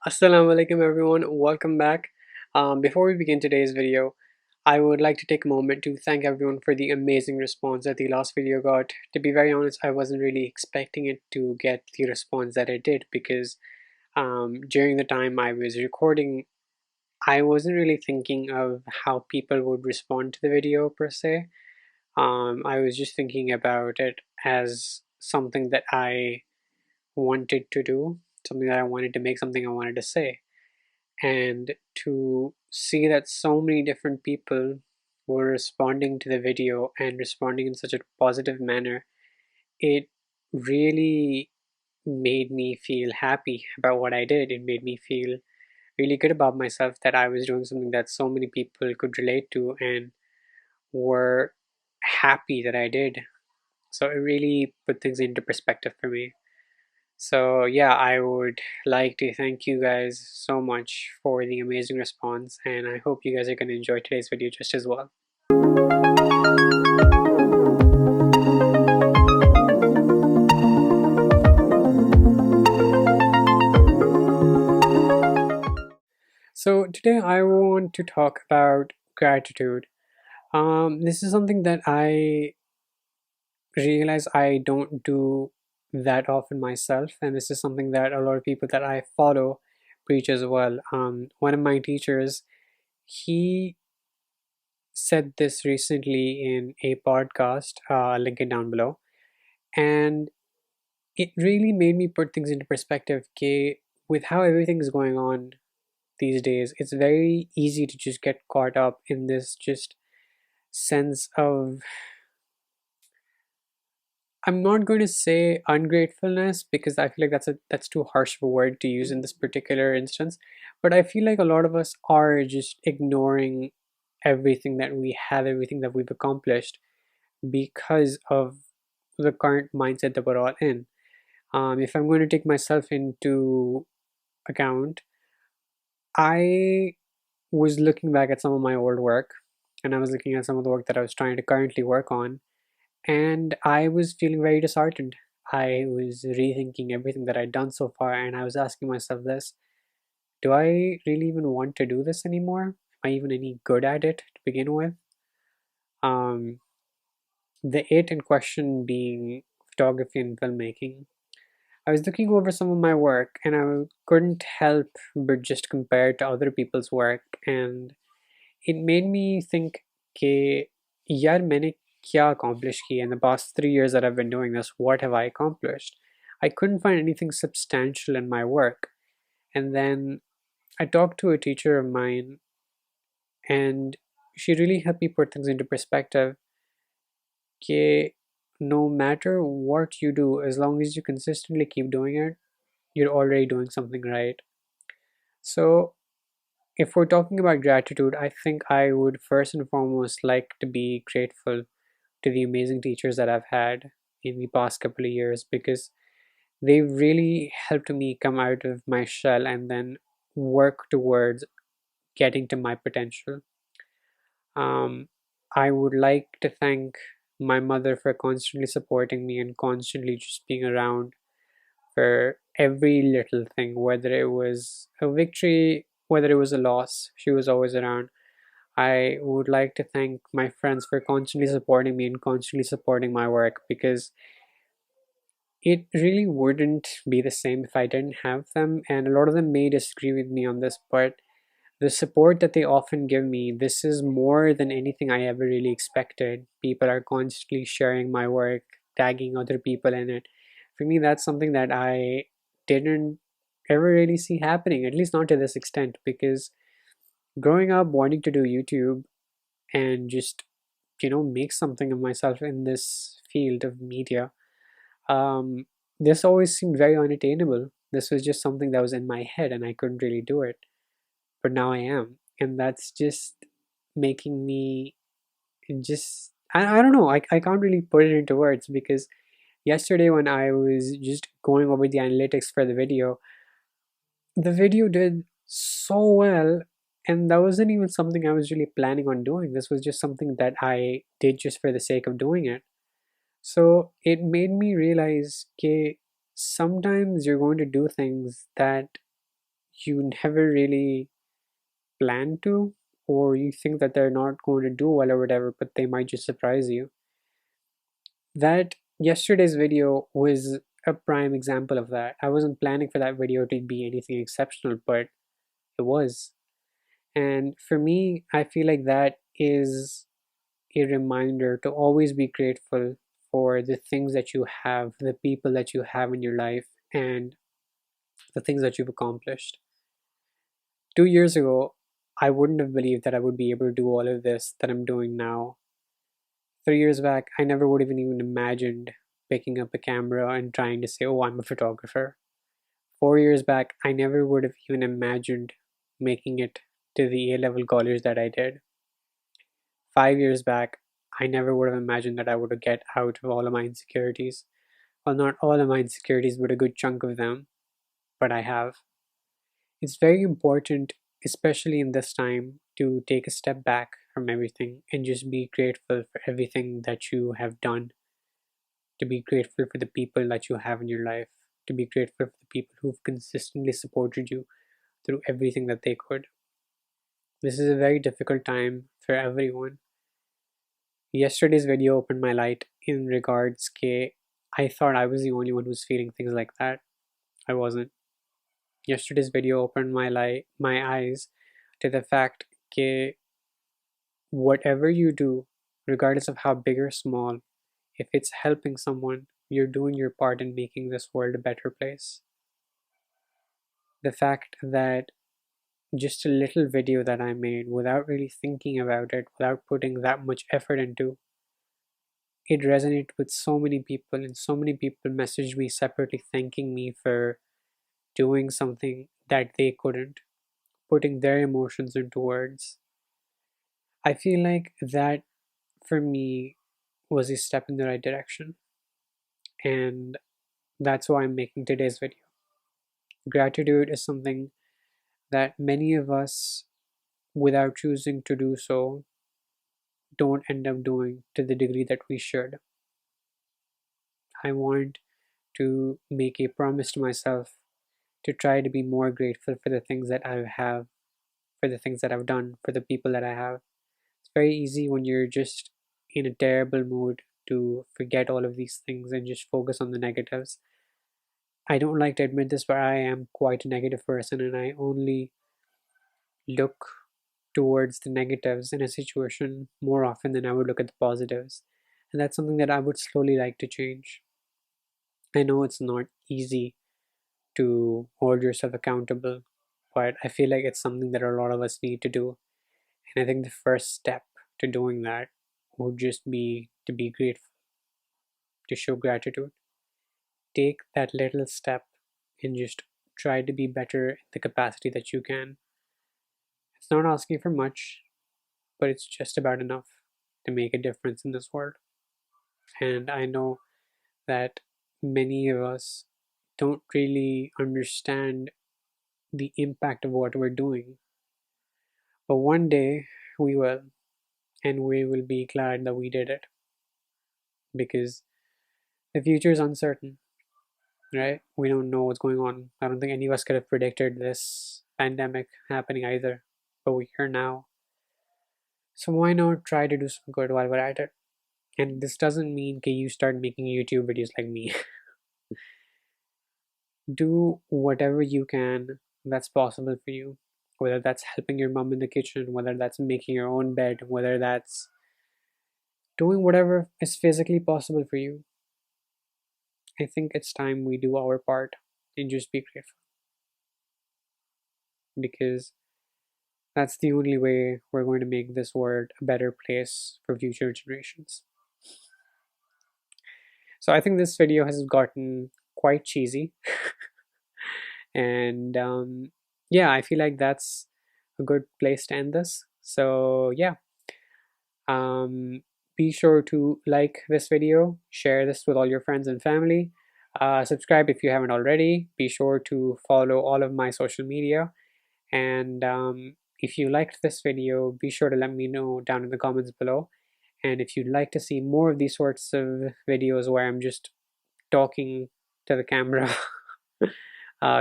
Assalamu alaikum everyone, welcome back. Before we begin today's video, I would like to take a moment to thank everyone for the amazing response that the last video got. To be very honest, I wasn't really expecting it to get the response that it did because during the time I was recording, I wasn't really thinking of how people would respond to the video per se. I was just thinking about it as something that I wanted to do, something that I wanted to make, something I wanted to say. And to see that so many different people were responding to the video and responding in such a positive manner, it really made me feel happy about what I did. It made me feel really good about myself that I was doing something that so many people could relate to and were happy that I did. So it really put things into perspective for me. So yeah, I would like to thank you guys so much for the amazing response, and I hope you guys are going to enjoy today's video just as well. So today I want to talk about gratitude. This is something that I realize I don't do that often myself, and this is something that a lot of people that I follow preach as well. One of my teachers, he said this recently in a podcast. I'll link it down below, and it really made me put things into perspective. Okay, with how everything is going on these days, it's very easy to just get caught up in this just sense of, I'm not going to say ungratefulness because I feel like that's too harsh of a word to use in this particular instance, but I feel like a lot of us are just ignoring everything that we have, everything that we've accomplished because of the current mindset that we're all in. If I'm going to take myself into account, I was looking back at some of my old work, and I was looking at some of the work that I was trying to currently work on, and I was feeling very disheartened. I was rethinking everything that I'd done so far, and I was asking myself this: do I really even want to do this anymore? Am I even any good at it to begin with? Um, the it in question being photography and filmmaking. I was looking over some of my work and I couldn't help but just compare it to other people's work, and it made me think कि यार मैंने क्या accomplish किया in the past 3 years that I've been doing this. What have I accomplished? I couldn't find anything substantial in my work. And then I talked to a teacher of mine, and she really helped me put things into perspective. कि no matter what you do, as long as you consistently keep doing it, you're already doing something right. So, if we're talking about gratitude, I think I would first and foremost like to be grateful to the amazing teachers that I've had in the past couple of years because they really helped me come out of my shell and then work towards getting to my potential. Um, I would like to thank my mother for constantly supporting me and constantly just being around for every little thing, whether it was a victory, whether it was a loss, she was always around. I would like to thank my friends for constantly supporting me and constantly supporting my work because it really wouldn't be the same if I didn't have them. And a lot of them may disagree with me on this, but the support that they often give me, this is more than anything I ever really expected. People are constantly sharing my work, tagging other people in it. For me, that's something that I didn't ever really see happening, at least not to this extent, because growing up wanting to do YouTube and just, make something of myself in this field of media, um, this always seemed very unattainable. This was just something that was in my head and I couldn't really do it. But now I am. And that's just making me just, I don't know, I can't really put it into words because yesterday when I was just going over the analytics for the video did so well, and that wasn't even something I was really planning on doing. This was just something that I did just for the sake of doing it. So it made me realize that sometimes you're going to do things that you never really plan to, or you think that they're not going to do well or whatever, but they might just surprise you. That yesterday's video was a prime example of that. I wasn't planning for that video to be anything exceptional, but it was. And for me, I feel like that is a reminder to always be grateful for the things that you have, the people that you have in your life, and the things that you've accomplished. 2 years ago, I wouldn't have believed that I would be able to do all of this that I'm doing now. 3 years back, I never would have even imagined picking up a camera and trying to say, oh, I'm a photographer. 4 years back, I never would have even imagined making it to the A level college that I did. 5 years back, I never would have imagined that I would get out of all of my insecurities. Well, not all of my insecurities, but a good chunk of them. But I have. It's very important, especially in this time, to take a step back from everything and just be grateful for everything that you have done, to be grateful for the people that you have in your life, to be grateful for the people who've consistently supported you through everything that they could. This is a very difficult time for everyone. Yesterday's video opened my light in regards ke I thought I was the only one who's feeling things like that. I wasn't. Yesterday's video opened my eyes to the fact that whatever you do, regardless of how big or small, if it's helping someone, you're doing your part in making this world a better place. The fact that just a little video that I made without really thinking about it, without putting that much effort into, it resonated with so many people, and so many people messaged me separately thanking me for doing something that they couldn't, putting their emotions into words. I feel like that for me was a step in the right direction, and that's why I'm making today's video. Gratitude is something that many of us, without choosing to do so, don't end up doing to the degree that we should. I want to make a promise to myself to try to be more grateful for the things that I have, for the things that I've done, for the people that I have. It's very easy when you're just in a terrible mood to forget all of these things and just focus on the negatives. I don't like to admit this, but I am quite a negative person, and I only look towards the negatives in a situation more often than I would look at the positives. And that's something that I would slowly like to change. I know it's not easy to hold yourself accountable, but I feel like it's something that a lot of us need to do. And I think the first step to doing that would just be to be grateful, to show gratitude. Take that little step and just try to be better in the capacity that you can. It's not asking for much, but it's just about enough to make a difference in this world. And I know that many of us don't really understand the impact of what we're doing. But one day we will, and we will be glad that we did it, because the future is uncertain, right? We don't know what's going on. I don't think any of us could have predicted this pandemic happening either, but we're here now. So why not try to do some good while we're at it? And this doesn't mean that you start making YouTube videos like me. Do whatever you can that's possible for you, whether that's helping your mom in the kitchen, whether that's making your own bed, whether that's doing whatever is physically possible for you. I think it's time we do our part and just be grateful, because that's the only way we're going to make this world a better place for future generations. So I think this video has gotten quite cheesy. And yeah, I feel like that's a good place to end this. So yeah, be sure to like this video, share this with all your friends and family, subscribe if you haven't already, be sure to follow all of my social media, and if you liked this video, be sure to let me know down in the comments below. And if you'd like to see more of these sorts of videos where I'm just talking to the camera,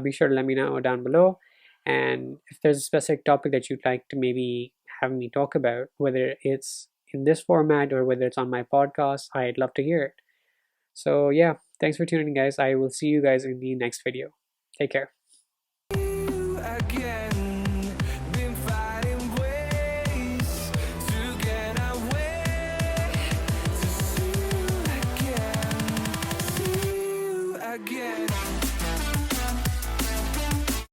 be sure to let me know down below. And if there's a specific topic that you'd like to maybe have me talk about, whether it's in this format or whether it's on my podcast, I'd love to hear it. So yeah, thanks for tuning in, guys. I will see you guys in the next video. Take care.